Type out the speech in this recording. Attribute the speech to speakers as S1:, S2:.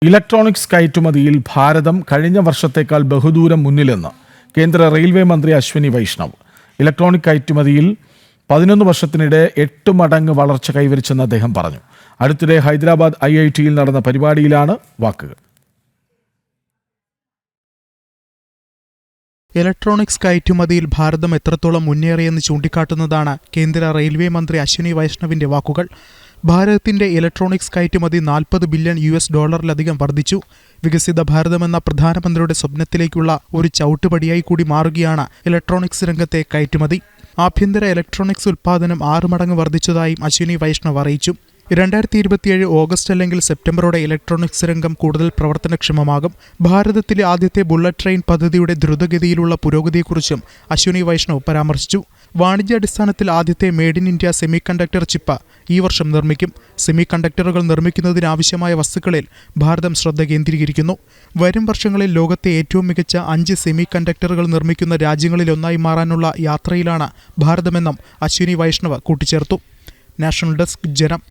S1: Electronics കയറ്റുമതിയിൽ ഭാരതം കഴിഞ്ഞ വർഷത്തേക്കാൾ ബഹുദൂരം മുന്നിലെന്ന് കേന്ദ്ര റെയിൽവേ മന്ത്രി അശ്വിനി വൈഷ്ണവ്. ഇലക്ട്രോണിക് കയറ്റുമതിയിൽ 11 വർഷത്തിനിടെ 8 മടങ്ങ് വളർച്ച കൈവരിച്ചെന്ന് അദ്ദേഹം പറഞ്ഞു. അടുത്തിടെ ഹൈദരാബാദ് IITയിൽ നടന്ന പരിപാടിയിലാണ് വാക്കുകൾ.
S2: ഇലക്ട്രോണിക്സ് കയറ്റുമതിയിൽ ഭാരതം എത്രത്തോളം മുന്നേറിയെന്ന് ചൂണ്ടിക്കാട്ടുന്നതാണ് കേന്ദ്ര റെയിൽവേ മന്ത്രി അശ്വിനി വൈഷ്ണവിന്റെ വാക്കുകൾ. ഭാരതത്തിന്റെ ഇലക്ട്രോണിക്സ് കയറ്റുമതി $40 ബില്യൺ വർദ്ധിച്ചു. വികസിത ഭാരതമെന്ന പ്രധാനമന്ത്രിയുടെ സ്വപ്നത്തിലേക്കുള്ള ഒരു ചവിട്ടുപടിയായി കൂടി മാറുകയാണ് ഇലക്ട്രോണിക്സ് രംഗത്തെ കയറ്റുമതി. ആഭ്യന്തര ഇലക്ട്രോണിക്സ് ഉൽപ്പാദനം 6 മടങ്ങ് വർദ്ധിച്ചതായും അശ്വിനി വൈഷ്ണവ് അറിയിച്ചു. 2027 ഓഗസ്റ്റ് അല്ലെങ്കിൽ സെപ്റ്റംബറോടെ ഇലക്ട്രോണിക്സ് രംഗം കൂടുതൽ പ്രവർത്തനക്ഷമമാകും. ഭാരതത്തിലെ ആദ്യത്തെ ബുള്ളറ്റ് ട്രെയിൻ പദ്ധതിയുടെ ദ്രുതഗതിയിലുള്ള പുരോഗതിയെക്കുറിച്ചും അശ്വിനി വൈഷ്ണവ് പരാമർശിച്ചു. വാണിജ്യാടിസ്ഥാനത്തിൽ ആദ്യത്തെ made in India semi conductor chip ഈ വർഷം നിർമ്മിക്കും. സെമി കണ്ടക്ടറുകൾ നിർമ്മിക്കുന്നതിനാവശ്യമായ വസ്തുക്കളിൽ ഭാരതം ശ്രദ്ധ കേന്ദ്രീകരിക്കുന്നു. വരും വർഷങ്ങളിൽ ലോകത്തെ ഏറ്റവും മികച്ച 5 സെമി കണ്ടക്ടറുകൾ നിർമ്മിക്കുന്ന രാജ്യങ്ങളിലൊന്നായി മാറാനുള്ള യാത്രയിലാണ് ഭാരതമെന്നും അശ്വിനി വൈഷ്ണവ് കൂട്ടിച്ചേർത്തു. നാഷണൽ ഡെസ്ക്, ജനം.